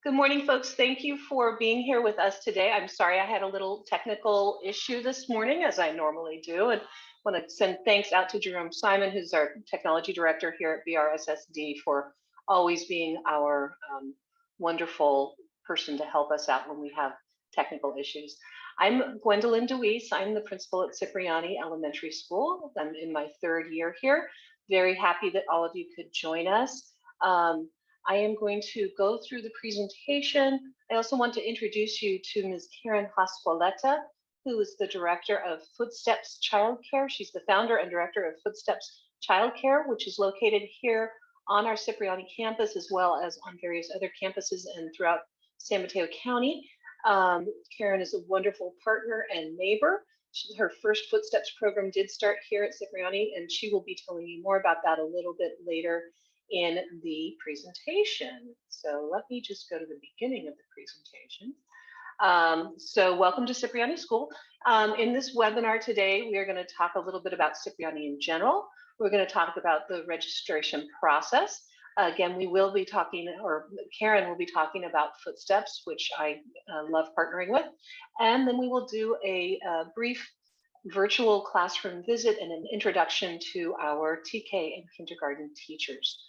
Good morning, folks. Thank you for being here with us today. I'm sorry I had a little technical issue this morning, as I normally do, and want to send thanks out to Jerome Simon, who's our technology director here at BRSSD, for always being our wonderful person to help us out when we have technical issues. I'm Gwendolyn DeWees. I'm the principal at Cipriani Elementary School. I'm in my third year here. Very happy that all of you could join us. I am going to go through the presentation. I also want to introduce you to Ms. Karen Haspoleta, who is the director of Footsteps Childcare. She's the founder and director of Footsteps Childcare, which is located here on our Cipriani campus, as well as on various other campuses and throughout San Mateo County. Karen is a wonderful partner and neighbor. Her first Footsteps program did start here at Cipriani, and she will be telling you more about that a little bit later in the presentation. So let me just go to the beginning of the presentation. So welcome to Cipriani School. In this webinar today, we are going to talk a little bit about Cipriani in general. We're going to talk about the registration process. Again, we will be talking, or Karen will be talking about Footsteps, which I love partnering with. And then we will do a brief virtual classroom visit and an introduction to our TK and kindergarten teachers.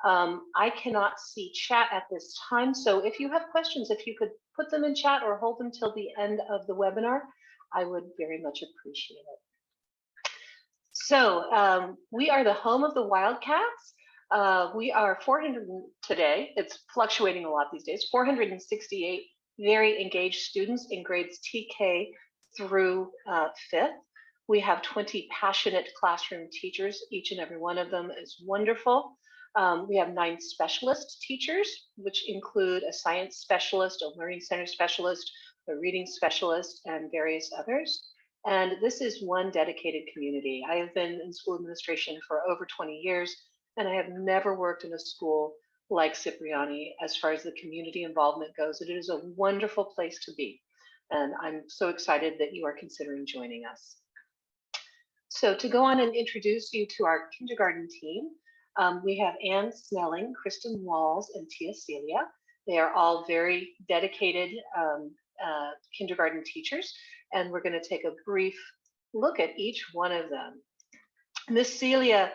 I cannot see chat at this time, so if you have questions, if you could put them in chat or hold them till the end of the webinar, I would very much appreciate it. So we are the home of the Wildcats. We are 400 today. It's fluctuating a lot these days. 468 very engaged students in grades TK through 5th. We have 20 passionate classroom teachers. Each and every one of them is wonderful. We have 9 specialist teachers, which include a science specialist, a learning center specialist, a reading specialist, and various others. And this is one dedicated community. I have been in school administration for over 20 years, and I have never worked in a school like Cipriani as far as the community involvement goes. It is a wonderful place to be, and I'm so excited that you are considering joining us. So to go on and introduce you to our kindergarten team, we have Anne Snelling, Kristen Walls, and Tia Celia. They are all very dedicated kindergarten teachers, and we're going to take a brief look at each one of them. Miss Celia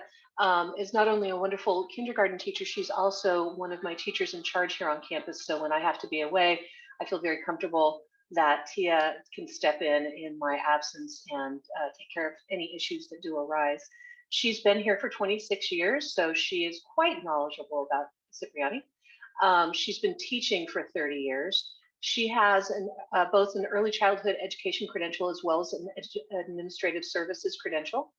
is not only a wonderful kindergarten teacher, she's also one of my teachers in charge here on campus. So when I have to be away, I feel very comfortable that Tia can step in my absence and take care of any issues that do arise. She's been here for 26 years, so she is quite knowledgeable about Cipriani. She's been teaching for 30 years. She has both an early childhood education credential as well as an administrative services credential.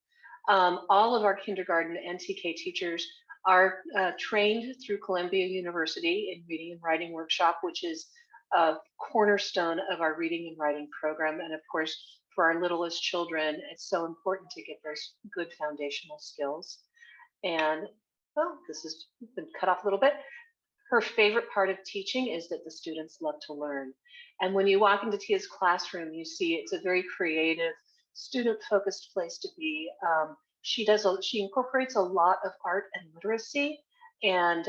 All of our kindergarten and TK teachers are trained through Columbia University in reading and writing workshop, which is a cornerstone of our reading and writing program. And of course, for our littlest children, it's so important to get those good foundational skills. And, well, this has been cut off a little bit. Her favorite part of teaching is that the students love to learn. And when you walk into Tia's classroom, you see it's a very creative, student-focused place to be. She incorporates a lot of art and literacy, and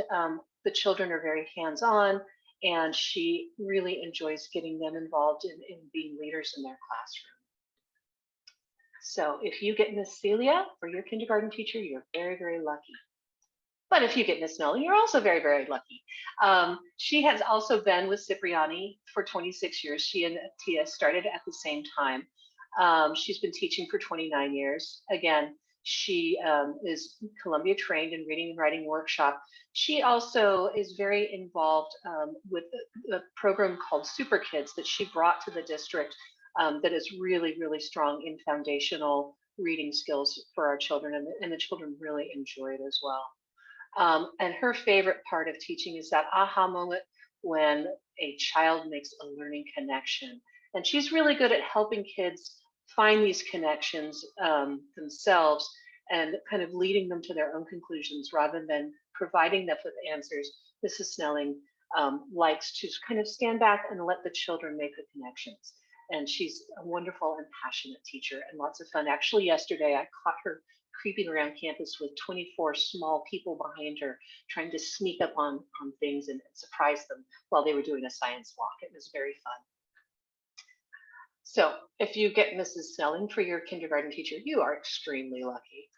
the children are very hands-on, and she really enjoys getting them involved in being leaders in their classroom. So if you get Miss Celia for your kindergarten teacher, you're very, very lucky. But if you get Miss Snelling, you're also very, very lucky. She has also been with Cipriani for 26 years. She and Tia started at the same time. She's been teaching for 29 years. Again, she is Columbia trained in reading and writing workshop. She also is very involved with a program called Super Kids that she brought to the district that is really, really strong in foundational reading skills for our children, and the children really enjoy it as well. And her favorite part of teaching is that aha moment when a child makes a learning connection. And she's really good at helping kids find these connections themselves and kind of leading them to their own conclusions rather than providing them with answers. Mrs. Snelling likes to kind of stand back and let the children make the connections. And she's a wonderful and passionate teacher and lots of fun. Actually, yesterday I caught her creeping around campus with 24 small people behind her, trying to sneak up on things and surprise them while they were doing a science walk. It was very fun. So if you get Mrs. Snelling for your kindergarten teacher, you are extremely lucky.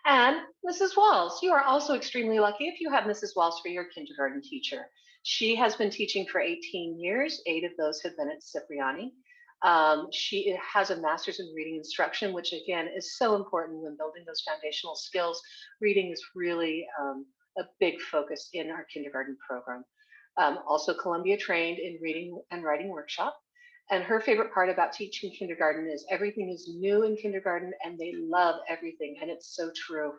And Mrs. Walls, you are also extremely lucky if you have Mrs. Walls for your kindergarten teacher. She has been teaching for 18 years. 8 of those have been at Cipriani. She has a master's in reading instruction, which again is so important when building those foundational skills. Reading is really a big focus in our kindergarten program. Also Columbia trained in reading and writing workshop. And her favorite part about teaching kindergarten is everything is new in kindergarten and they love everything. And it's so true.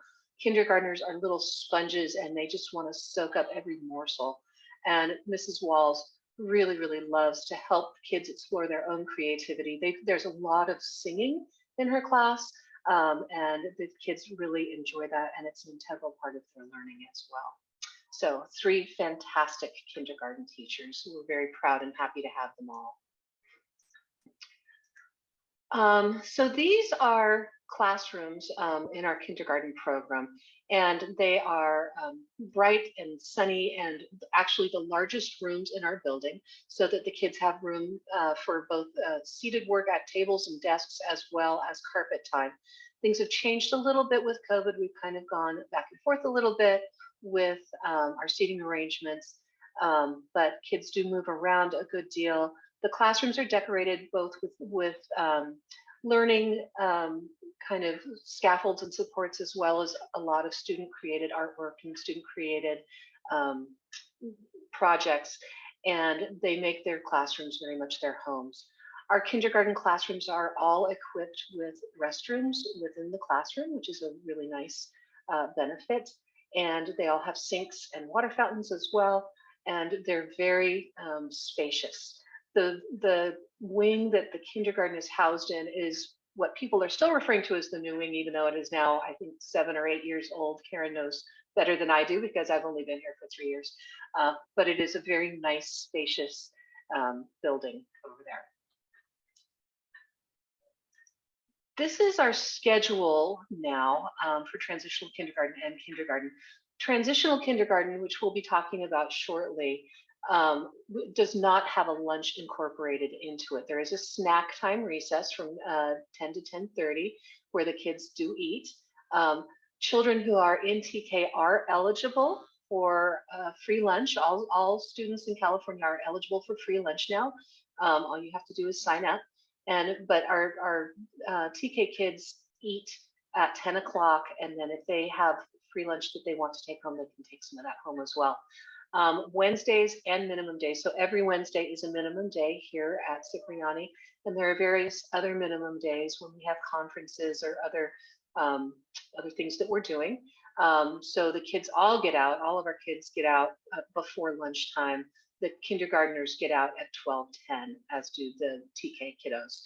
Kindergartners are little sponges and they just want to soak up every morsel. And Mrs. Walls really, really loves to help kids explore their own creativity. There's a lot of singing in her class, and the kids really enjoy that, and it's an integral part of their learning as well. So 3 fantastic kindergarten teachers. We're very proud and happy to have them all. So these are classrooms in our kindergarten program, and they are bright and sunny and actually the largest rooms in our building, so that the kids have room for both seated work at tables and desks as well as carpet time. Things have changed a little bit with COVID. We've kind of gone back and forth a little bit with our seating arrangements, but kids do move around a good deal. The classrooms are decorated both with learning kind of scaffolds and supports, as well as a lot of student created artwork and student created projects, and they make their classrooms very much their homes. Our kindergarten classrooms are all equipped with restrooms within the classroom, which is a really nice benefit. And they all have sinks and water fountains as well, and they're very spacious. The wing that the kindergarten is housed in is what people are still referring to as the new wing, even though it is now, I think, 7 or 8 years old. Karen knows better than I do because I've only been here for 3 years. But it is a very nice, spacious building over there. This is our schedule now for transitional kindergarten and kindergarten. Transitional kindergarten, which we'll be talking about shortly, does not have a lunch incorporated into it. There is a snack time recess from 10 to 10:30 where the kids do eat. Children who are in TK are eligible for free lunch. All students in California are eligible for free lunch now. All you have to do is sign up. But our TK kids eat at 10 o'clock, and then if they have free lunch that they want to take home, they can take some of that home as well. Wednesdays and minimum days. So every Wednesday is a minimum day here at Cipriani, and there are various other minimum days when we have conferences or other things that we're doing. So the kids all get out. All of our kids get out before lunchtime. The kindergartners get out at 12:10, as do the TK kiddos.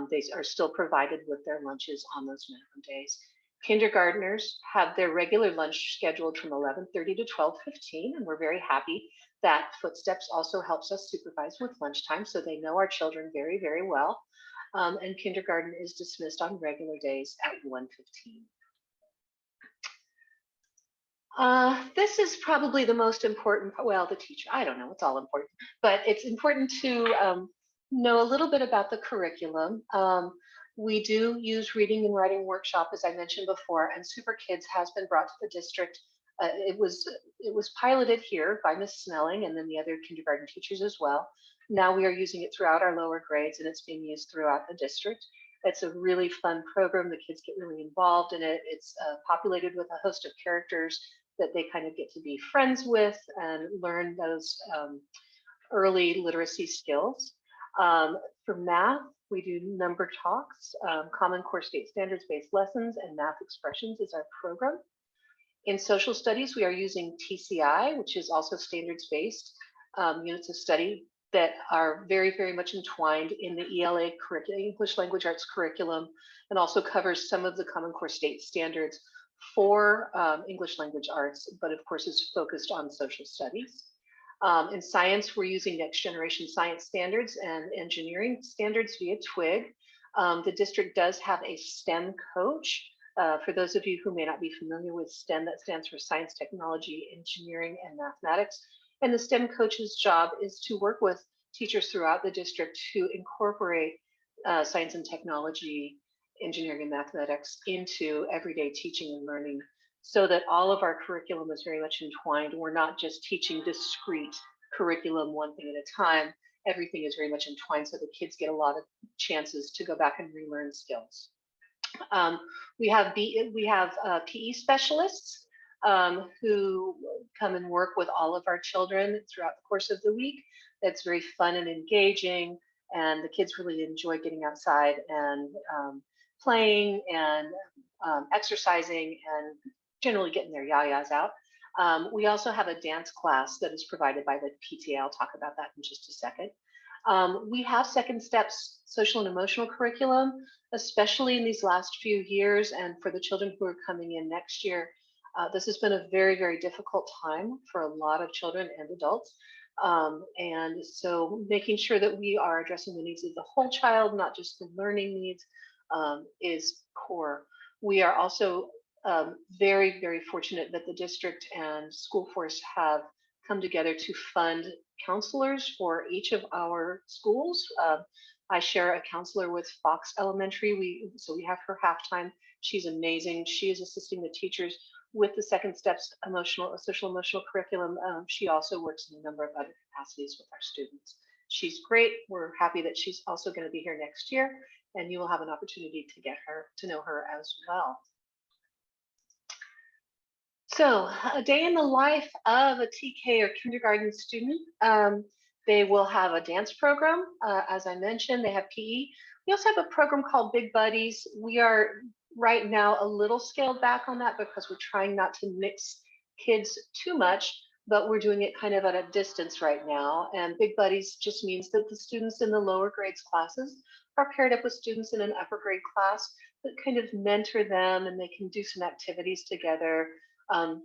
They are still provided with their lunches on those minimum days. Kindergartners have their regular lunch scheduled from 11:30 to 12:15, and we're very happy that Footsteps also helps us supervise with lunchtime, so they know our children very, very well. And kindergarten is dismissed on regular days at 1:15. This is probably the most important, well, the teacher, I don't know, it's all important, but it's important to know a little bit about the curriculum. We do use reading and writing workshop, as I mentioned before, and Super Kids has been brought to the district. It was piloted here by Ms. Snelling and then the other kindergarten teachers as well. Now we are using it throughout our lower grades, and it's being used throughout the district. It's a really fun program. The kids get really involved in it. It's populated with a host of characters that they kind of get to be friends with and learn those early literacy skills. For math, we do number talks, Common Core State Standards-based lessons, and math expressions is our program. In social studies, we are using TCI, which is also standards-based units of study that are very, very much entwined in the ELA curriculum, English Language Arts curriculum, and also covers some of the Common Core State Standards for English Language Arts, but of course is focused on social studies. In science, we're using next generation science standards and engineering standards via TWIG. The district does have a STEM coach. For those of you who may not be familiar with STEM, that stands for science, technology, engineering, and mathematics. And the STEM coach's job is to work with teachers throughout the district to incorporate science and technology, engineering, and mathematics into everyday teaching and learning, so that all of our curriculum is very much entwined. We're not just teaching discrete curriculum one thing at a time. Everything is very much entwined, so the kids get a lot of chances to go back and relearn skills. We have PE specialists who come and work with all of our children throughout the course of the week. That's very fun and engaging, and the kids really enjoy getting outside and playing and exercising and generally getting their yayas out. We also have a dance class that is provided by the PTA. I'll talk about that in just a second. We have Second Steps social and emotional curriculum, especially in these last few years, and for the children who are coming in next year. This has been a very, very difficult time for a lot of children and adults. And so making sure that we are addressing the needs of the whole child, not just the learning needs, is core. We are also very, very fortunate that the district and school force have come together to fund counselors for each of our schools. I share a counselor with Fox Elementary. So we have her half-time. She's amazing. She is assisting the teachers with the Second Steps social emotional curriculum. She also works in a number of other capacities with our students. She's great. We're happy that she's also going to be here next year, and you will have an opportunity to get her to know her as well. So a day in the life of a TK or kindergarten student. They will have a dance program. As I mentioned, they have PE. We also have a program called Big Buddies. We are right now a little scaled back on that because we're trying not to mix kids too much, but we're doing it kind of at a distance right now. And Big Buddies just means that the students in the lower grades classes are paired up with students in an upper grade class that kind of mentor them, and they can do some activities together.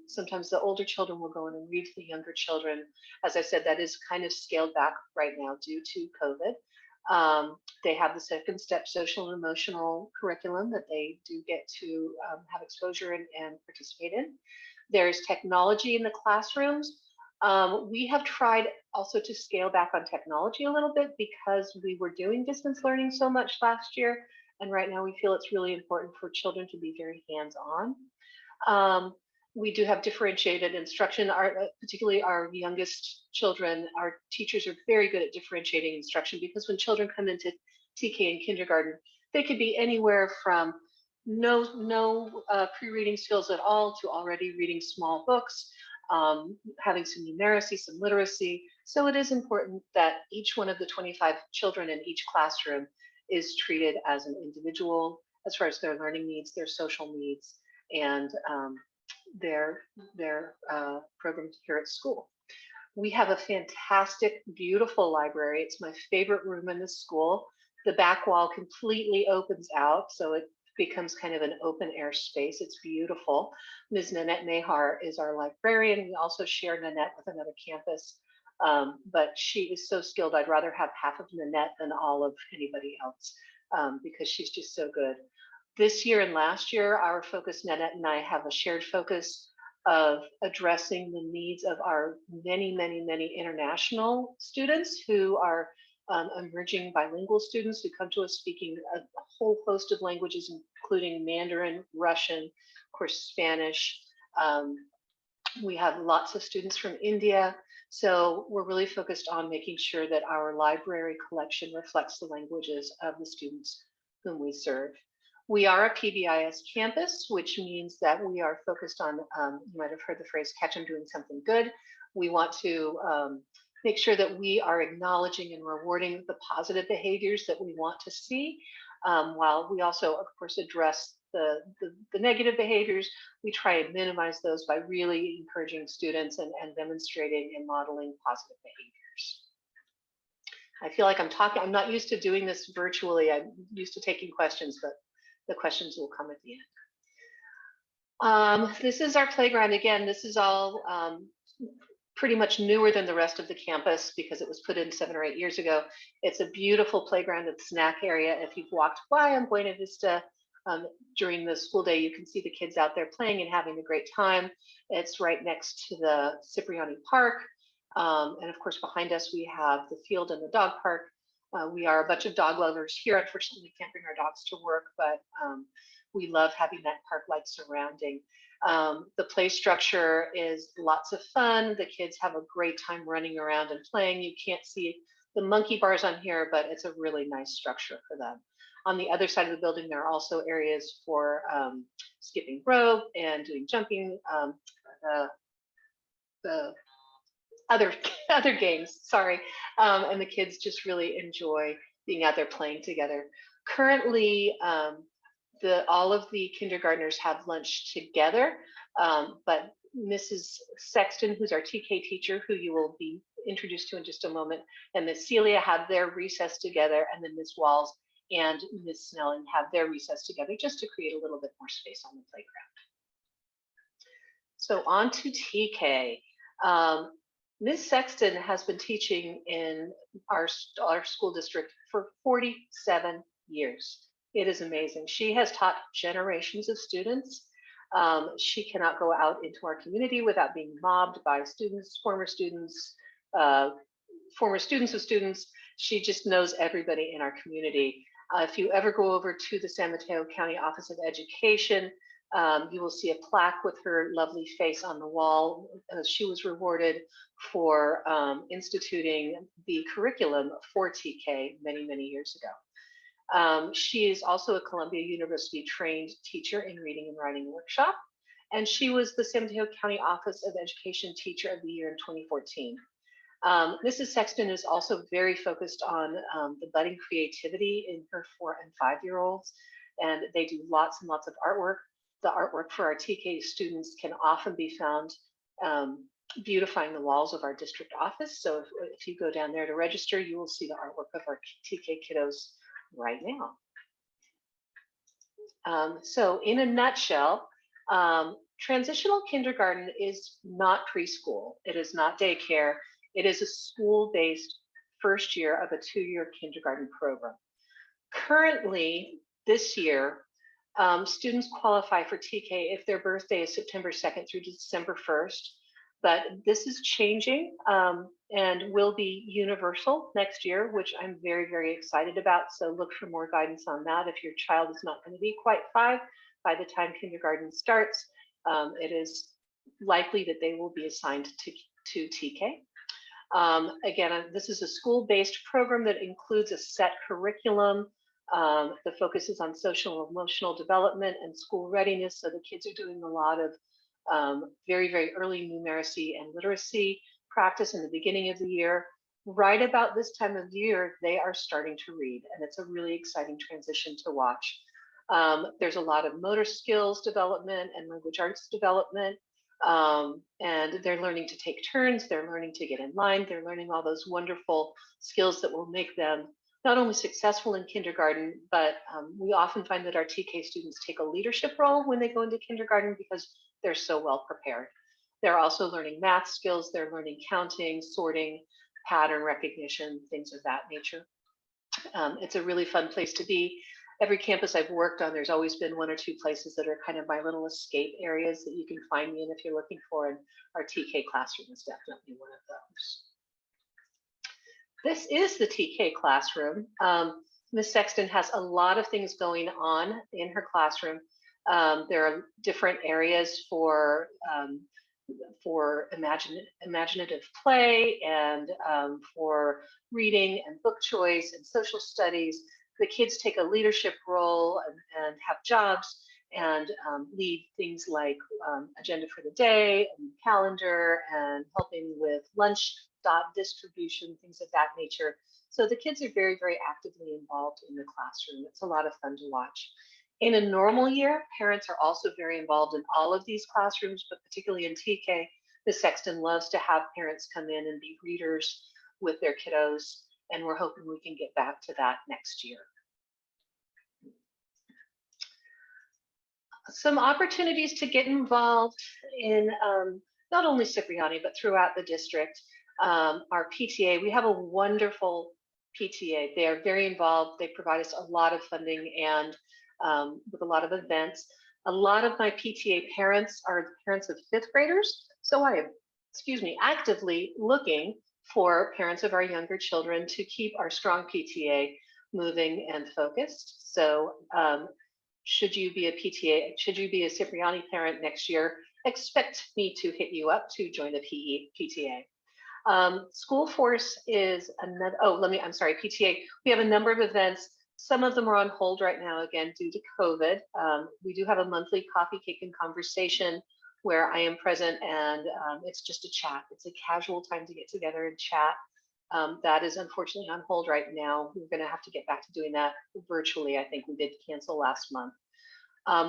Sometimes the older children will go in and read to the younger children. As I said, that is kind of scaled back right now due to COVID. They have the Second Step social and emotional curriculum that they do get to have exposure in and participate in. There's technology in the classrooms. We have tried also to scale back on technology a little bit because we were doing distance learning so much last year. And right now we feel it's really important for children to be very hands-on. We do have differentiated instruction, particularly our youngest children. Our teachers are very good at differentiating instruction because when children come into TK and kindergarten, they could be anywhere from no pre-reading skills at all to already reading small books, having some numeracy, some literacy. So it is important that each one of the 25 children in each classroom is treated as an individual as far as their learning needs, their social needs, and their programs here at school. We have a fantastic, beautiful library. It's my favorite room in the school. The back wall completely opens out, so it becomes kind of an open air space. It's beautiful. Ms. Nanette Nahar is our librarian. We also share Nanette with another campus, but she is so skilled. I'd rather have half of Nanette than all of anybody else because she's just so good. This year and last year, our focus, Nanette and I have a shared focus of addressing the needs of our many, many, many international students who are emerging bilingual students who come to us speaking a whole host of languages, including Mandarin, Russian, of course, Spanish. We have lots of students from India. So we're really focused on making sure that our library collection reflects the languages of the students whom we serve. We are a PBIS campus, which means that we are focused on, you might have heard the phrase, catch them doing something good. We want to make sure that we are acknowledging and rewarding the positive behaviors that we want to see, while we also, of course, address the negative behaviors. We try and minimize those by really encouraging students and demonstrating and modeling positive behaviors. I feel like I'm not used to doing this virtually. I'm used to taking questions, but the questions will come at the end. This is our playground. Again, this is all pretty much newer than the rest of the campus because it was put in 7 or 8 years ago. It's a beautiful playground and snack area. If you've walked by on Buena Vista during the school day, you can see the kids out there playing and having a great time. It's right next to the Cipriani Park. And of course, behind us, we have the field and the dog park. We are a bunch of dog lovers here. Unfortunately, we can't bring our dogs to work, but we love having that park-like surrounding. The play structure is lots of fun. The kids have a great time running around and playing. You can't see the monkey bars on here, but it's a really nice structure for them. On the other side of the building, there are also areas for skipping rope and doing jumping, the other games, sorry. And the kids just really enjoy being out there playing together. Currently, all of the kindergartners have lunch together, but Mrs. Sexton, who's our TK teacher, who you will be introduced to in just a moment, and Miss Celia have their recess together, and then Miss Walls and Miss Snelling have their recess together just to create a little bit more space on the playground. So on to TK. Ms. Sexton has been teaching in our school district for 47 years. It is amazing. She has taught generations of students. She cannot go out into our community without being mobbed by students, former students of students. She just knows everybody in our community. If you ever go over to the San Mateo County Office of Education, you will see a plaque with her lovely face on the wall. She was rewarded for instituting the curriculum for TK many, many years ago. She is also a Columbia University trained teacher in reading and writing workshop, and she was the San Mateo County Office of Education Teacher of the Year in 2014. Mrs. Sexton is also very focused on the budding creativity in her 4- and 5-year-olds, and they do lots and lots of artwork. The artwork for our TK students can often be found beautifying the walls of our district office. So if you go down there to register, you will see the artwork of our TK kiddos right now. So in a nutshell, transitional kindergarten is not preschool. It is not daycare. It is a school-based first year of a 2-year kindergarten program. Currently, this year, students qualify for TK if their birthday is September 2nd through December 1st, but this is changing and will be universal next year, which I'm very, very excited about. So look for more guidance on that. If your child is not going to be quite 5 by the time kindergarten starts, it is likely that they will be assigned to TK. Again, this is a school-based program that includes a set curriculum. The focus is on social and emotional development and school readiness. So the kids are doing a lot of very, very early numeracy and literacy practice in the beginning of the year. Right about this time of year, they are starting to read, and it's a really exciting transition to watch. There's a lot of motor skills development and language arts development. And they're learning to take turns, they're learning to get in line, they're learning all those wonderful skills that will make them not only successful in kindergarten, but we often find that our TK students take a leadership role when they go into kindergarten because they're so well prepared. They're also learning math skills, they're learning counting, sorting, pattern recognition, things of that nature. It's a really fun place to be. Every campus I've worked on, there's always been 1 or 2 places that are kind of my little escape areas that you can find me in if you're looking for, and our TK classroom is definitely one of those. This is the TK classroom. Ms. Sexton has a lot of things going on in her classroom. There are different areas for imaginative play and for reading and book choice and social studies. The kids take a leadership role and have jobs and lead things like agenda for the day and calendar and helping with lunch dot distribution, things of that nature. So the kids are very, very actively involved in the classroom. It's a lot of fun to watch. In a normal year, parents are also very involved in all of these classrooms, but particularly in TK, Ms. Sexton loves to have parents come in and be readers with their kiddos, and we're hoping we can get back to that next year. Some opportunities to get involved in not only Cipriani, but throughout the district. Our PTA, we have a wonderful PTA. They are very involved. They provide us a lot of funding and with a lot of events. A lot of my PTA parents are parents of fifth graders. So I am, excuse me, actively looking for parents of our younger children to keep our strong PTA moving and focused. So should you be a PTA, should you be a Cipriani parent next year, expect me to hit you up to join the PTA. School Force is another, I'm sorry, PTA. We have a number of events. Some of them are on hold right now, again, due to COVID. We do have a monthly coffee, cake, and conversation where I am present, and it's just a chat. It's a casual time to get together and chat. That is unfortunately on hold right now. We're going to have to get back to doing that virtually. I think we did cancel last month.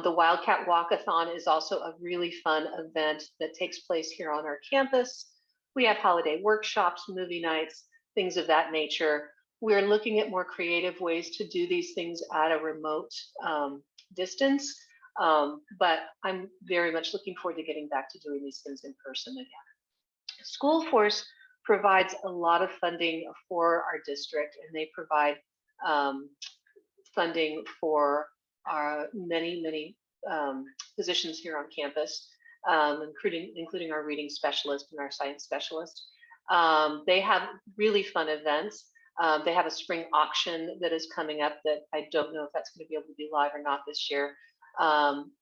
The Wildcat Walkathon is also a really fun event that takes place here on our campus. We have holiday workshops, movie nights, things of that nature. We're looking at more creative ways to do these things at a remote distance. But I'm very much looking forward to getting back to doing these things in person again. School Force provides a lot of funding for our district, and they provide funding for our many positions here on campus, including our reading specialist and our science specialist. They have really fun events. They have a spring auction that is coming up that I don't know if that's going to be able to be live or not this year.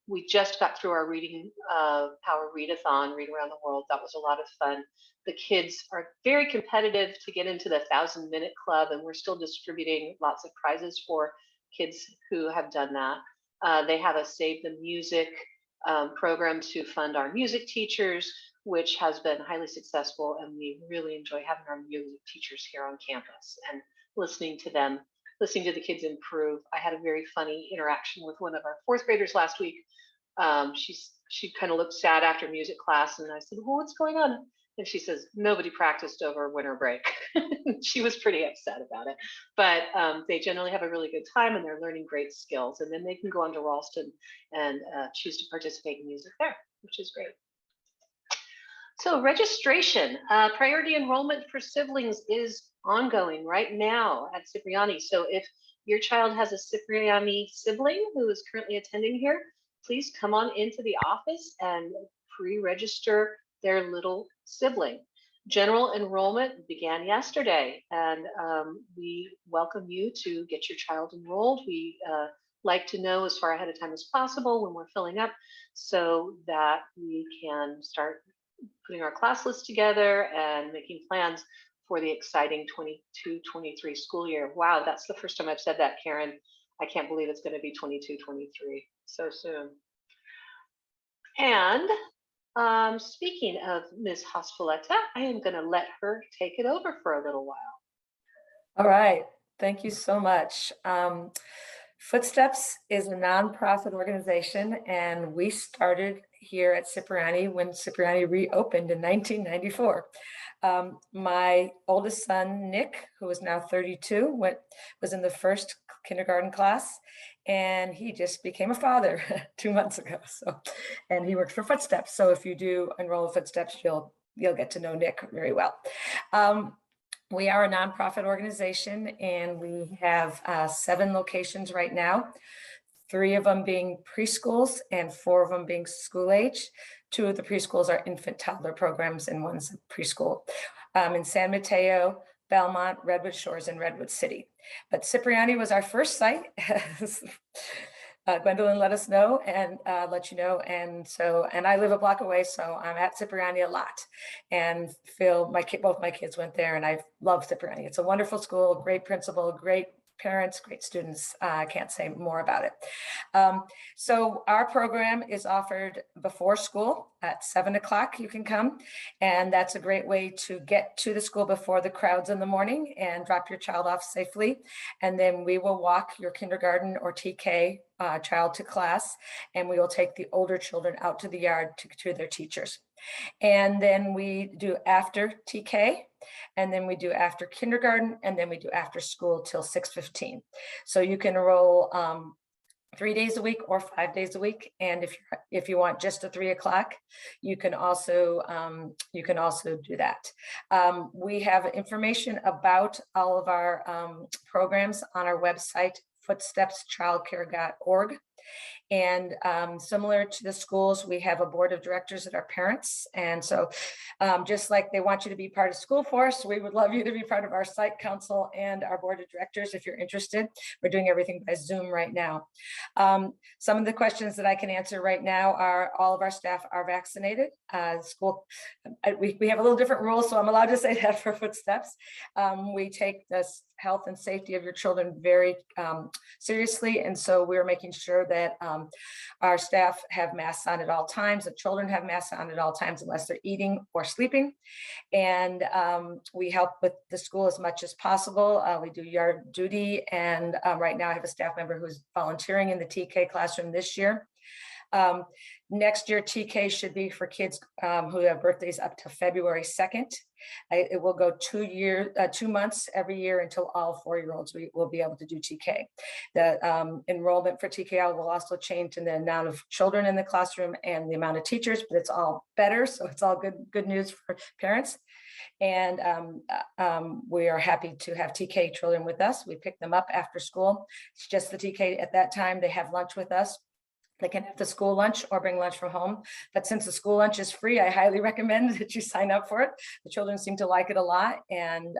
We just got through our reading power readathon, Read Around the World. That was a lot of fun. The kids are very competitive to get into the 1,000-minute club, and we're still distributing lots of prizes for kids who have done that. They have a Save the Music program to fund our music teachers, which has been highly successful, and we really enjoy having our music teachers here on campus and listening to them, listening to the kids improve. I had a very funny interaction with one of our fourth graders last week. She kind of looked sad after music class, and I said, well, what's going on? And she says, nobody practiced over winter break. She was pretty upset about it, but they generally have a really good time, and they're learning great skills, and then they can go on to Ralston and choose to participate in music there, which is great. So registration, priority enrollment for siblings is ongoing right now at Cipriani. So if your child has a Cipriani sibling who is currently attending here, please come on into the office and pre-register their little sibling. General enrollment began yesterday, and we welcome you to get your child enrolled. We like to know as far ahead of time as possible when we're filling up so that we can start putting our class list together and making plans for the exciting 22-23 school year. Wow, that's the first time I've said that, Karen. I can't believe it's going to be 22-23 so soon. And speaking of Ms. Hospoletta, I am going to let her take it over for a little while. All right. Thank you so much. Footsteps is a nonprofit organization, and we started here at Cipriani when Cipriani reopened in 1994. My oldest son, Nick, who is now 32, was in the first kindergarten class, and he just became a father 2 months ago. And he works for Footsteps. So if you do enroll in Footsteps, you'll get to know Nick very well. We are a nonprofit organization, and we have 7 locations right now, 3 of them being preschools and 4 of them being school age. 2 of the preschools are infant toddler programs, and one's preschool in San Mateo, Belmont-Redwood Shores, and Redwood City. But Cipriani was our first site. Gwendolyn let us know and let you know. And I live a block away, so I'm at Cipriani a lot, and both my kids went there, and I love Cipriani. It's a wonderful school, great principal, great parents, great students. I can't say more about it. So our program is offered before school at 7 o'clock. You can come, and that's a great way to get to the school before the crowds in the morning and drop your child off safely. And then we will walk your kindergarten or TK child to class, and we will take the older children out to the yard to their teachers. And then we do after TK, and then we do after kindergarten, and then we do after school till 6:15. So you can enroll 3 days a week or 5 days a week. And if you want just a 3 o'clock, you can also do that. We have information about all of our programs on our website, footstepschildcare.org. And similar to the schools, we have a board of directors that are parents. And so just like they want you to be part of school force, we would love you to be part of our site council and our board of directors if you're interested. We're doing everything by Zoom right now. Some of the questions that I can answer right now are all of our staff are vaccinated. We have a little different rules, so I'm allowed to say that for Footsteps. We take this health and safety of your children very seriously. And so we're making sure that our staff have masks on at all times. The children have masks on at all times unless they're eating or sleeping. And we help with the school as much as possible. We do yard duty. And right now I have a staff member who's volunteering in the TK classroom this year. Next year, TK should be for kids who have birthdays up to February 2nd. It will go 2 months every year until all 4-year-olds will be able to do TK. The enrollment for TK will also change in the amount of children in the classroom and the amount of teachers, but it's all better. So it's all good news for parents. And we are happy to have TK children with us. We pick them up after school. It's just the TK at that time. They have lunch with us. They can have the school lunch or bring lunch from home. But since the school lunch is free, I highly recommend that you sign up for it. The children seem to like it a lot. And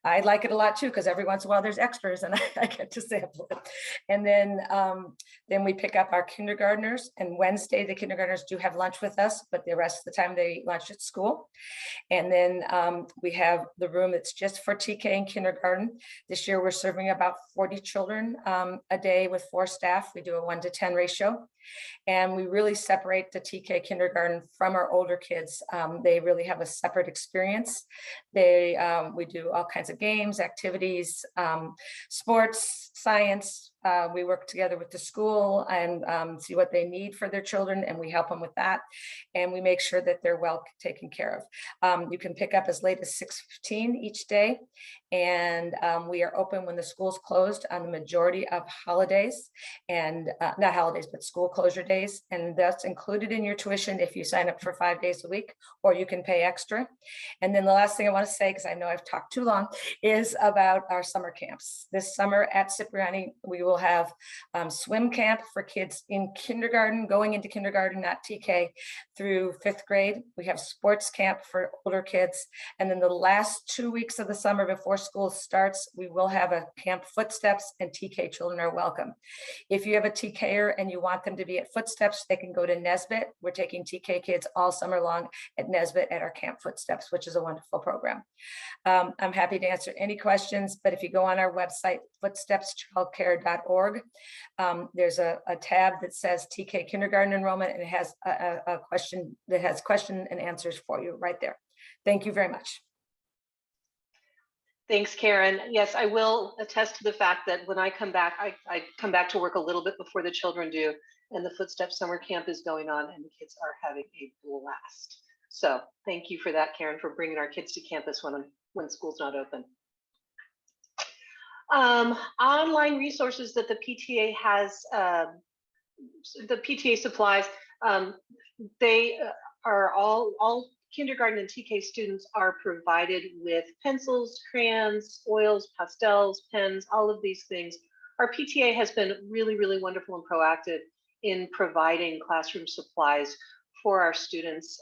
I like it a lot too, because every once in a while there's extras and I get to sample it. And then we pick up our kindergartners. And Wednesday, the kindergartners do have lunch with us, but the rest of the time they eat lunch at school. And then we have the room that's just for TK and kindergarten. This year, we're serving about 40 children a day with 4 staff. We do a 1-to-10 ratio. And we really separate the TK kindergarten from our older kids. They really have a separate experience. We do all kinds of games, activities, sports, science. We work together with the school and see what they need for their children, and we help them with that. And we make sure that they're well taken care of. You can pick up as late as 6:15 each day. And we are open when the school's closed on the majority of holidays, and not holidays, but school closure days. And that's included in your tuition if you sign up for 5 days a week, or you can pay extra. And then the last thing I want to say, because I know I've talked too long, is about our summer camps. This summer at Cipriani, we will have swim camp for kids in kindergarten, going into kindergarten, not TK, through 5th grade. We have sports camp for older kids. And then the last 2 weeks of the summer before school starts, we will have a camp Footsteps, and TK children are welcome. If you have a TKer and you want them to be at Footsteps, they can go to Nesbitt. We're taking TK kids all summer long at Nesbitt at our camp Footsteps, which is a wonderful program. I'm happy to answer any questions, but if you go on our website, footstepschildcare.org, there's a tab that says TK kindergarten enrollment, and it has a question that has question and answers for you right there. Thank you very much. Thanks, Karen. Yes, I will attest to the fact that when I come back, I come back to work a little bit before the children do, and the Footsteps summer camp is going on, and the kids are having a blast. So thank you for that, Karen, for bringing our kids to campus when school's not open. Online resources that the PTA has, the PTA supplies, they are all kindergarten and TK students are provided with pencils, crayons, oils, pastels, pens, all of these things. Our PTA has been really, really wonderful and proactive in providing classroom supplies for our students.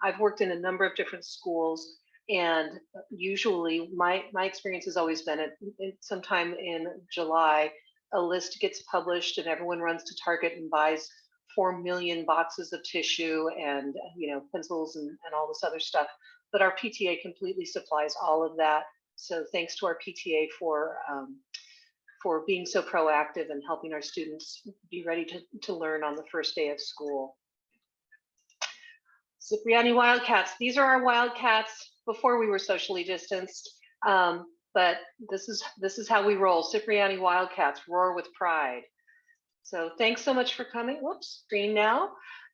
I've worked in a number of different schools, and usually my experience has always been at sometime in July, a list gets published and everyone runs to Target and buys 4 million boxes of tissue and pencils and all this other stuff. But our PTA completely supplies all of that. So thanks to our PTA for being so proactive and helping our students be ready to learn on the first day of school. Cipriani Wildcats. These are our Wildcats before we were socially distanced, but this is how we roll. Cipriani Wildcats, roar with pride. So thanks so much for coming. Whoops, screen now.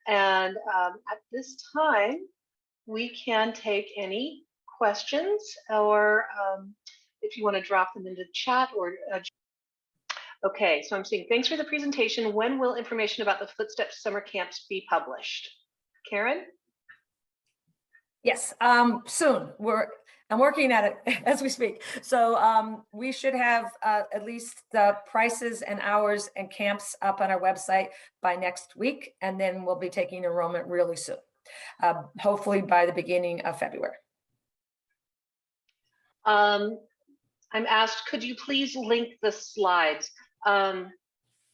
And at this time, we can take any questions, or if you want to drop them into chat, or Okay, so I'm saying, thanks for the presentation. When will information about the Footsteps summer camps be published? Karen? Yes, soon. I'm working at it as we speak. So we should have at least the prices and hours and camps up on our website by next week, and then we'll be taking enrollment really soon, hopefully by the beginning of February. I'm asked, could you please link the slides?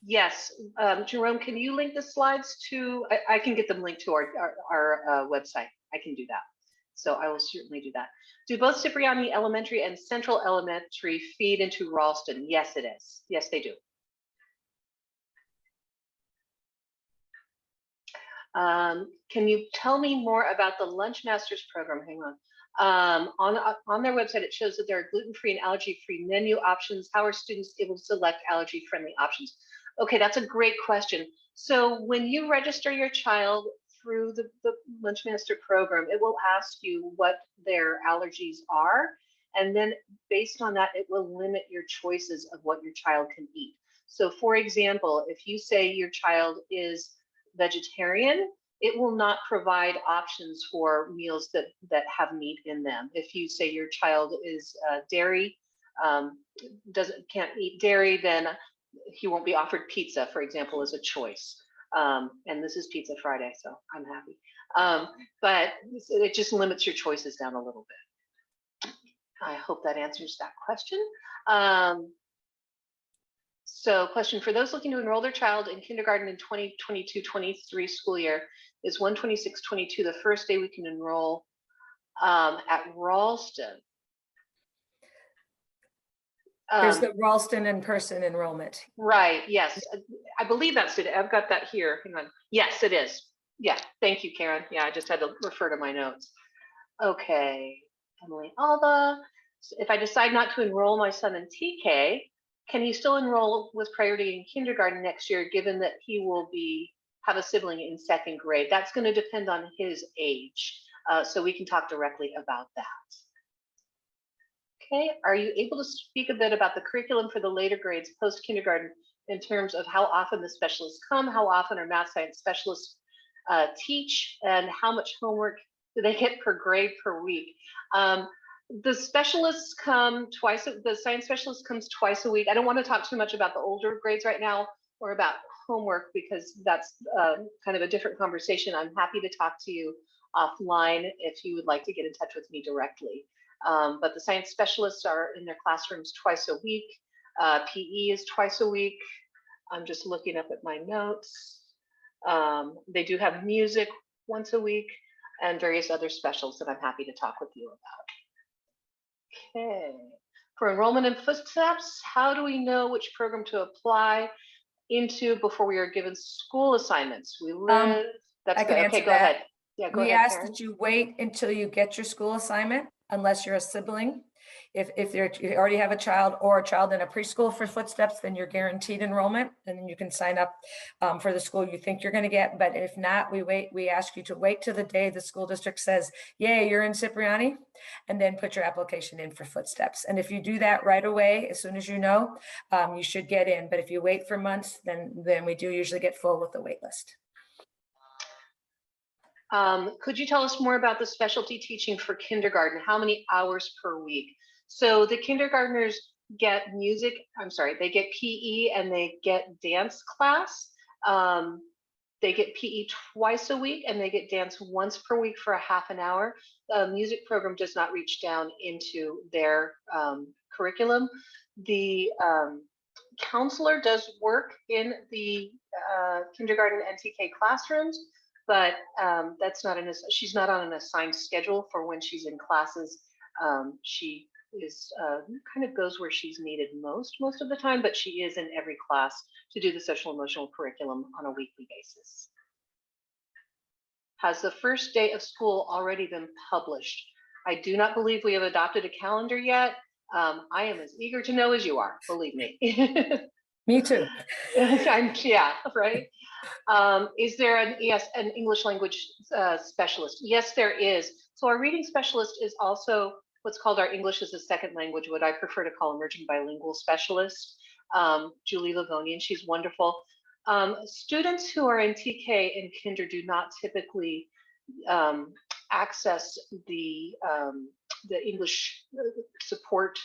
Yes, Jerome, can you link the slides to, I can get them linked to our website. I can do that. So I will certainly do that. Do both Cipriani Elementary and Central Elementary feed into Ralston? Yes, it is. Yes, they do. Can you tell me more about the Lunch Masters program? Hang on. On their website, it shows that there are gluten-free and allergy-free menu options. How are students able to select allergy-friendly options? Okay, that's a great question. So when you register your child through the Lunchmaster program, it will ask you what their allergies are. And then based on that, it will limit your choices of what your child can eat. So for example, if you say your child is vegetarian, it will not provide options for meals that have meat in them. If you say your child is dairy, can't eat dairy, then he won't be offered pizza, for example, as a choice. And this is Pizza Friday, so I'm happy. But it just limits your choices down a little bit. I hope that answers that question. So question, for those looking to enroll their child in kindergarten in 2022-23 school year, is 1/26/22 the first day we can enroll at Ralston? There's the Ralston in-person enrollment. Right, yes. I believe that's it. I've got that here. Hang on. Yes, it is. Yeah, thank you, Karen. Yeah, I just had to refer to my notes. Okay, Emily Alba. So if I decide not to enroll my son in TK, can he still enroll with priority in kindergarten next year, given that he will have a sibling in second grade? That's going to depend on his age. So we can talk directly about that. Okay, are you able to speak a bit about the curriculum for the later grades post-kindergarten in terms of how often the specialists come, how often our math science specialists teach, and how much homework do they get per grade per week? The specialists come twice, the science specialist comes twice a week. I don't want to talk too much about the older grades right now or about homework because that's kind of a different conversation. I'm happy to talk to you offline if you would like to get in touch with me directly. But the science specialists are in their classrooms twice a week. PE is twice a week. I'm just looking up at my notes. They do have music once a week and various other specials that I'm happy to talk with you about. Okay. For enrollment in Footsteps, how do we know which program to apply into before we are given school assignments? We live. That's good. Okay, go ahead. Yeah, go ahead. We ask that you wait until you get your school assignment, unless you're a sibling. If you already have a child or a child in a preschool for Footsteps, then you're guaranteed enrollment, and then you can sign up for the school you think you're going to get. But if not, we ask you to wait till the day the school district says, yay, you're in Cipriani, and then put your application in for Footsteps. And if you do that right away, as soon as you know, you should get in. But if you wait for months, then we do usually get full with the wait list. Could you tell us more about the specialty teaching for kindergarten? How many hours per week? So the kindergartners get they get PE and they get dance class. They get PE twice a week and they get dance once per week for a half an hour. The music program does not reach down into their curriculum. The counselor does work in the kindergarten and TK classrooms, but she's not on an assigned schedule for when she's in classes. She is kind of goes where she's needed most of the time, but she is in every class to do the social emotional curriculum on a weekly basis. Has the first day of school already been published? I do not believe we have adopted a calendar yet. I am as eager to know as you are, believe me. Me too. Yeah, right. Is there an English language specialist? Yes, there is. So our reading specialist is also what's called our English as a second language, what I prefer to call emerging bilingual specialist. Julie Livonian. She's wonderful. Students who are in TK and Kinder do not typically access the English support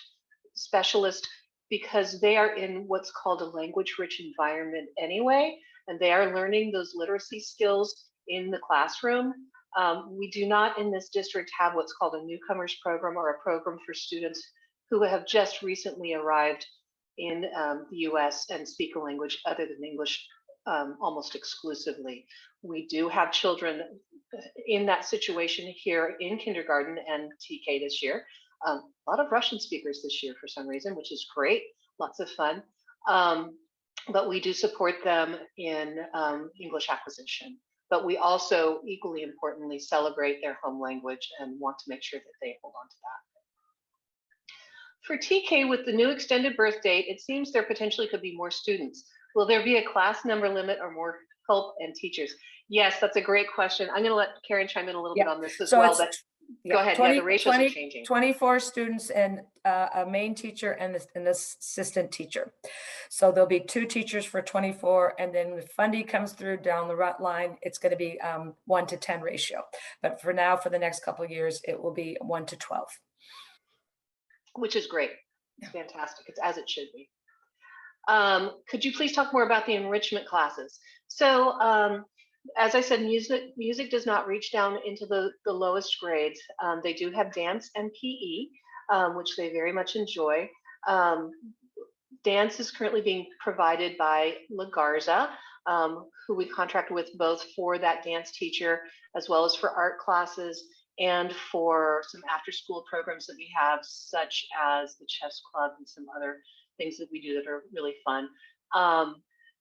specialist because they are in what's called a language-rich environment anyway, and they are learning those literacy skills in the classroom. We do not in this district have what's called a newcomers program or a program for students who have just recently arrived in the US and speak a language other than English almost exclusively. We do have children in that situation here in kindergarten and TK this year. A lot of Russian speakers this year for some reason, which is great, lots of fun. But we do support them in English acquisition. But we also, equally importantly, celebrate their home language and want to make sure that they hold on to that. For TK, with the new extended birth date, it seems there potentially could be more students. Will there be a class number limit or more help and teachers? Yes, that's a great question. I'm going to let Karen chime in a little bit on this as well. But go ahead. 20, yeah, the ratios are changing. 24 students and a main teacher and an assistant teacher. So there'll be 2 teachers for 24, and then when funding comes through down the line, it's going to be 1-to-10 ratio. But for now, for the next couple of years, it will be 1-to-12. Which is great. It's fantastic. It's as it should be. Could you please talk more about the enrichment classes? So as I said, music does not reach down into the lowest grades. They do have dance and PE, which they very much enjoy. Dance is currently being provided by La Garza, who we contract with both for that dance teacher, as well as for art classes and for some after school programs that we have, such as the chess club and some other things that we do that are really fun.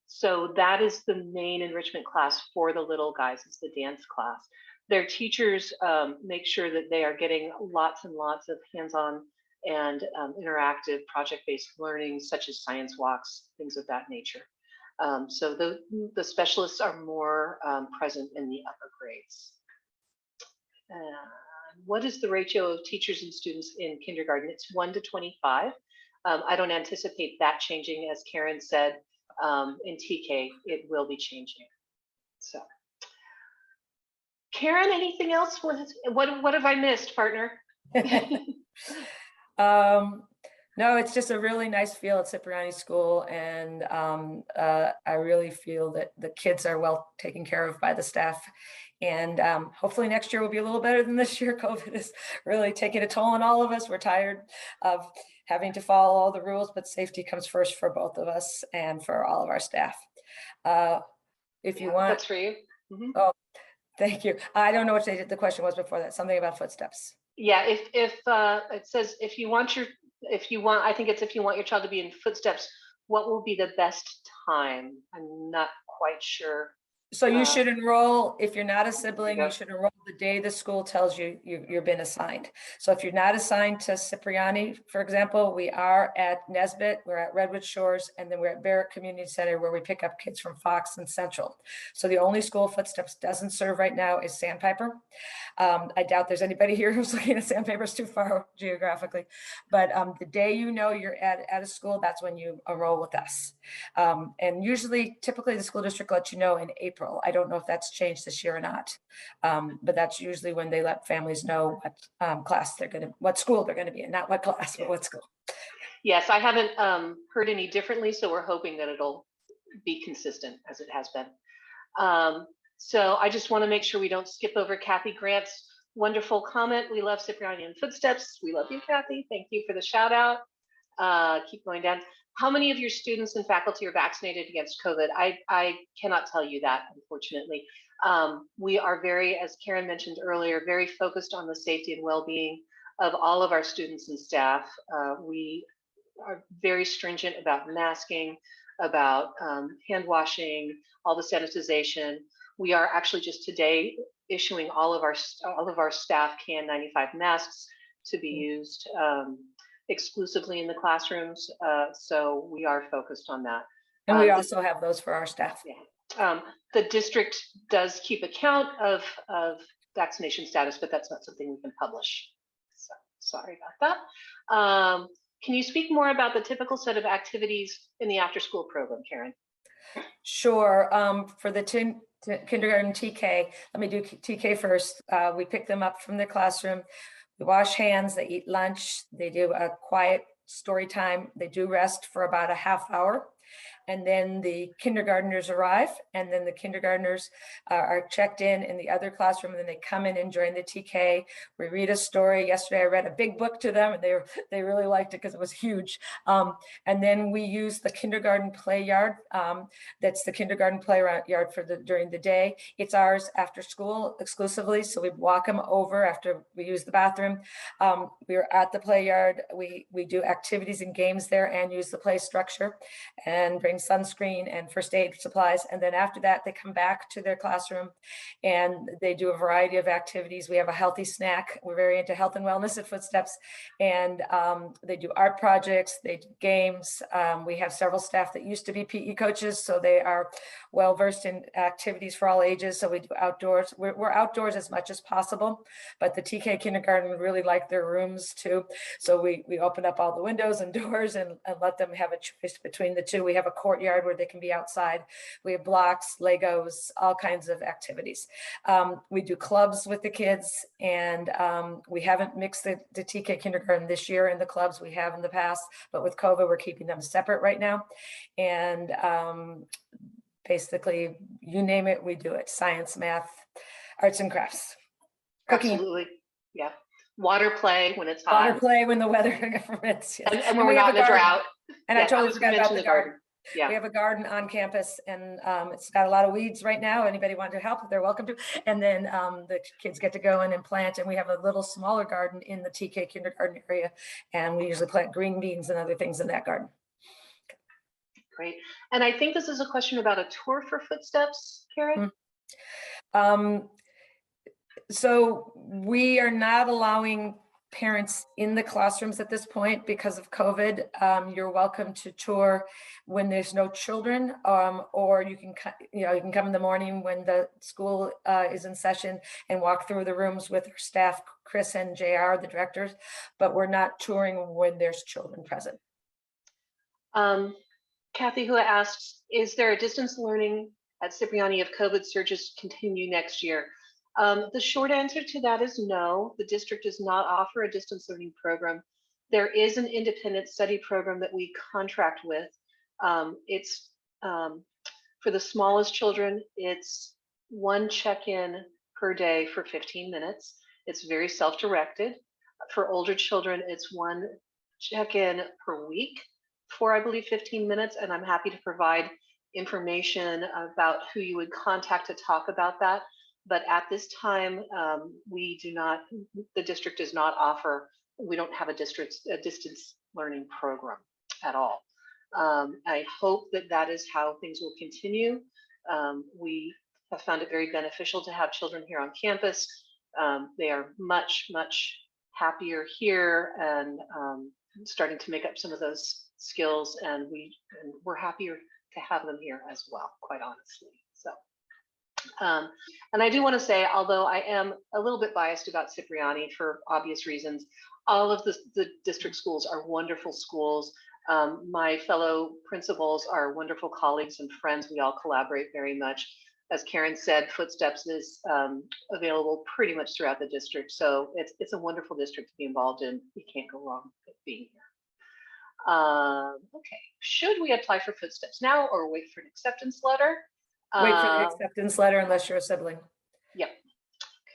So that is the main enrichment class for the little guys, is the dance class. Their teachers make sure that they are getting lots and lots of hands-on and interactive project-based learning, such as science walks, things of that nature. So the specialists are more present in the upper grades. What is the ratio of teachers and students in kindergarten? It's 1-to-25. I don't anticipate that changing, as Karen said. In TK, it will be changing. So, Karen, anything else? What have I missed, partner? No, it's just a really nice feel at Cipriani School, and I really feel that the kids are well taken care of by the staff. And hopefully next year will be a little better than this year. COVID is really taking a toll on all of us. We're tired of having to follow all the rules, but safety comes first for both of us and for all of our staff. If you want, that's for you. Mm-hmm. Oh, thank you. I don't know what the question was before that. Something about footsteps. Yeah, if it says if you want, I think it's if you want your child to be in footsteps, what will be the best time? I'm not quite sure. So you should enroll, if you're not a sibling, you should enroll the day the school tells you you've been assigned. So if you're not assigned to Cipriani, for example, we are at Nesbitt, we're at Redwood Shores, and then we're at Barrett Community Center, where we pick up kids from Fox and Central. So the only school Footsteps doesn't serve right now is Sandpiper. I doubt there's anybody here who's looking at Sandpiper. It's too far geographically. But the day you know you're at a school, that's when you enroll with us. And usually, typically the school district lets you know in April. I don't know if that's changed this year or not, but that's usually when they let families know what what school they're going to be in, not what class, but what school. Yes, I haven't heard any differently, so we're hoping that it'll be consistent as it has been. So I just want to make sure we don't skip over Kathy Grant's wonderful comment. We love Cipriani and Footsteps. We love you, Kathy. Thank you for the shout out. Keep going down. How many of your students and faculty are vaccinated against COVID? I cannot tell you that, unfortunately. We are very, as Karen mentioned earlier, very focused on the safety and well-being of all of our students and staff. We are very stringent about masking, about hand washing, all the sanitization. We are actually just today issuing all of our staff KN95 masks to be used exclusively in the classrooms, so we are focused on that. And we also have those for our staff. Yeah. The district does keep account of vaccination status, but that's not something we can publish. So sorry about that. Can you speak more about the typical set of activities in the after-school program, Karen? Sure. For the kindergarten TK, let me do TK first. We pick them up from the classroom. We wash hands, they eat lunch, they do a quiet story time. They do rest for about a half hour. And then the kindergartners arrive, and then the kindergartners are checked in the other classroom, and then they come in and join the TK. We read a story. Yesterday, I read a big book to them, and they really liked it because it was huge. And then we use the kindergarten play yard. That's the kindergarten play yard during the day. It's ours after school exclusively, so we walk them over after we use the bathroom. We're at the play yard. We do activities and games there and use the play structure and bring sunscreen and first aid supplies. And then after that, they come back to their classroom and they do a variety of activities. We have a healthy snack. We're very into health and wellness at Footsteps. And they do art projects, they do games. We have several staff that used to be PE coaches, so they are well versed in activities for all ages. So we do outdoors. We're outdoors as much as possible, but the TK kindergarten really like their rooms too. So we open up all the windows and doors and let them have a choice between the two. We have a courtyard where they can be outside. We have blocks, Legos, all kinds of activities. We do clubs with the kids, and we haven't mixed the TK kindergarten this year in the clubs. We have in the past, but with COVID, we're keeping them separate right now. And basically, you name it, we do it. Science, math, arts and crafts. Cooking. Absolutely, yeah. Water play when it's hot. Water play when the weather permits. Yes. And when we're not in a drought. And yeah, I totally forgot about the garden. Yeah. We have a garden on campus, and it's got a lot of weeds right now. Anybody want to help, they're welcome to. And then the kids get to go in and plant, and we have a little smaller garden in the TK kindergarten area, and we usually plant green beans and other things in that garden. Great. And I think this is a question about a tour for Footsteps, Karen? So we are not allowing parents in the classrooms at this point because of COVID. You're welcome to tour when there's no children, or you can come in the morning when the school is in session and walk through the rooms with our staff, Chris and JR, the directors, but we're not touring when there's children present. Kathy, who asks, is there a distance learning at Cipriani if COVID surges continue next year? The short answer to that is no. The district does not offer a distance learning program. There is an independent study program that we contract with. It's for the smallest children, it's one check-in per day for 15 minutes. It's very self-directed. For older children, it's one check-in per week for, I believe, 15 minutes. And I'm happy to provide information about who you would contact to talk about that. But at this time, the district does not offer, we don't have a distance learning program at all. I hope that is how things will continue. We have found it very beneficial to have children here on campus. They are much, much happier here and starting to make up some of those skills, and we're happier to have them here as well, quite honestly. So. And I do want to say, although I am a little bit biased about Cipriani for obvious reasons, all of the district schools are wonderful schools. My fellow principals are wonderful colleagues and friends. We all collaborate very much. As Karen said, Footsteps is available pretty much throughout the district. So it's a wonderful district to be involved in. You can't go wrong with being here. Okay, should we apply for Footsteps now or wait for an acceptance letter? Wait for the acceptance letter unless you're a sibling. Yep.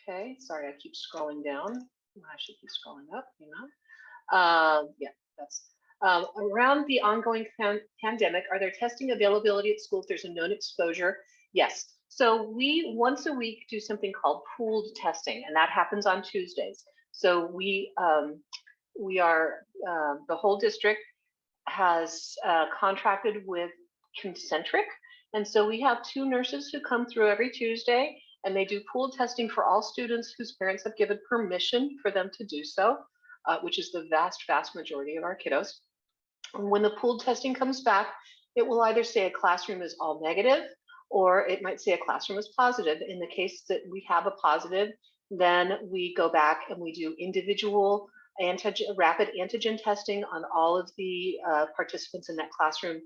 Okay, sorry, I keep scrolling down. I should keep scrolling up, you know. Yeah, that's around the ongoing pandemic, are there testing availability at school if there's a known exposure? Yes. So we once a week do something called pooled testing, and that happens on Tuesdays. So we are, the whole district has contracted with Concentric. And so we have 2 nurses who come through every Tuesday, and they do pooled testing for all students whose parents have given permission for them to do so, which is the vast, vast majority of our kiddos. And when the pooled testing comes back, it will either say a classroom is all negative, or it might say a classroom is positive. In the case that we have a positive, then we go back and we do individual rapid antigen testing on all of the participants in that classroom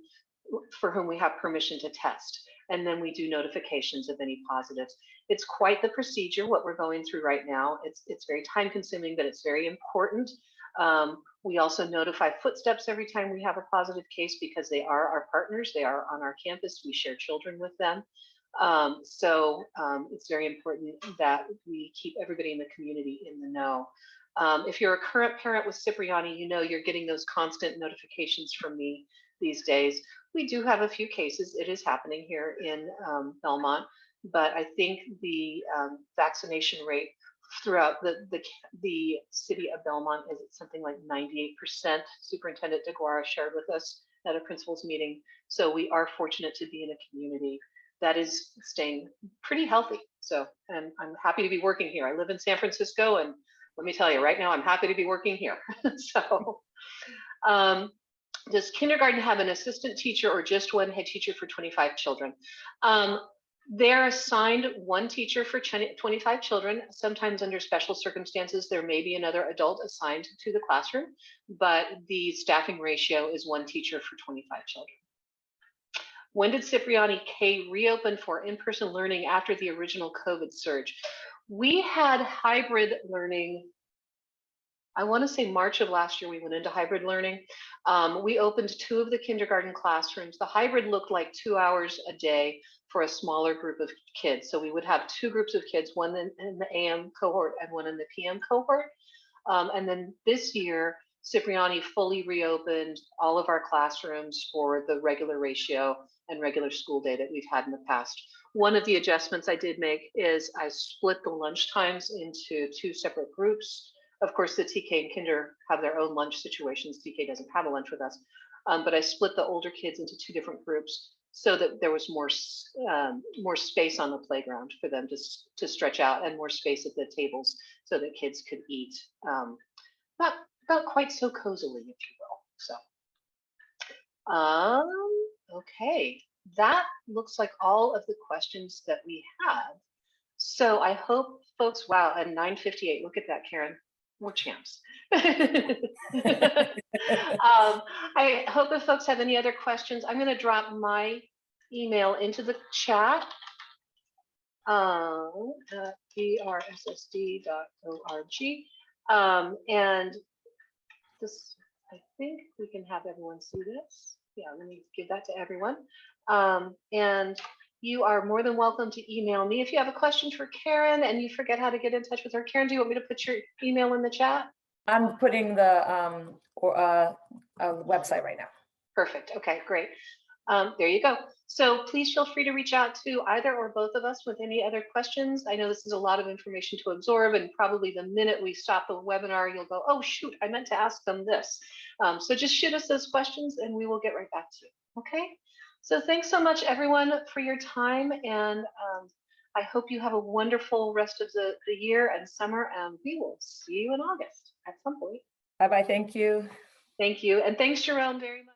for whom we have permission to test. And then we do notifications of any positives. It's quite the procedure, what we're going through right now. It's very time consuming, but it's very important. We also notify Footsteps every time we have a positive case because they are our partners. They are on our campus. We share children with them. It's very important that we keep everybody in the community in the know. If you're a current parent with Cipriani, you know you're getting those constant notifications from me these days. We do have a few cases. It is happening here in Belmont, but I think the vaccination rate throughout the city of Belmont is something like 98%. Superintendent DeGuara shared with us at a principals meeting. So we are fortunate to be in a community that is staying pretty healthy. So, and I'm happy to be working here. I live in San Francisco, and let me tell you, right now, I'm happy to be working here. So, does kindergarten have an assistant teacher or just one head teacher for 25 children? They're assigned one teacher for 25 children. Sometimes under special circumstances, there may be another adult assigned to the classroom, but the staffing ratio is one teacher for 25 children. When did Cipriani K reopen for in-person learning after the original COVID surge? We had hybrid learning. I want to say March of last year, we went into hybrid learning. We opened 2 of the kindergarten classrooms. The hybrid looked like 2 hours a day for a smaller group of kids. So we would have 2 groups of kids, one in the AM cohort and one in the PM cohort. And then this year, Cipriani fully reopened all of our classrooms for the regular ratio and regular school day that we've had in the past. One of the adjustments I did make is I split the lunch times into 2 separate groups. Of course, the TK and Kinder have their own lunch situations. TK doesn't have a lunch with us, but I split the older kids into 2 different groups so that there was more space on the playground for them to stretch out and more space at the tables so that kids could eat not quite so cozily, if you will. So, okay, that looks like all of the questions that we have. So I hope folks, wow, at 9:58, look at that, Karen. We're champs. I hope if folks have any other questions, I'm going to drop my email into the chat. brssd.org. And this, I think we can have everyone see this. Yeah, let me give that to everyone. And you are more than welcome to email me if you have a question for Karen and you forget how to get in touch with her. Karen, do you want me to put your email in the chat? I'm putting the website right now. Perfect. Okay, great. There you go. So please feel free to reach out to either or both of us with any other questions. I know this is a lot of information to absorb, and probably the minute we stop the webinar, you'll go, oh, shoot, I meant to ask them this. So just shoot us those questions and we will get right back to you. Okay. So thanks so much, everyone, for your time. And I hope you have a wonderful rest of the year and summer. And we will see you in August at some point. Bye-bye. Thank you. Thank you. And thanks, Jerome, very much.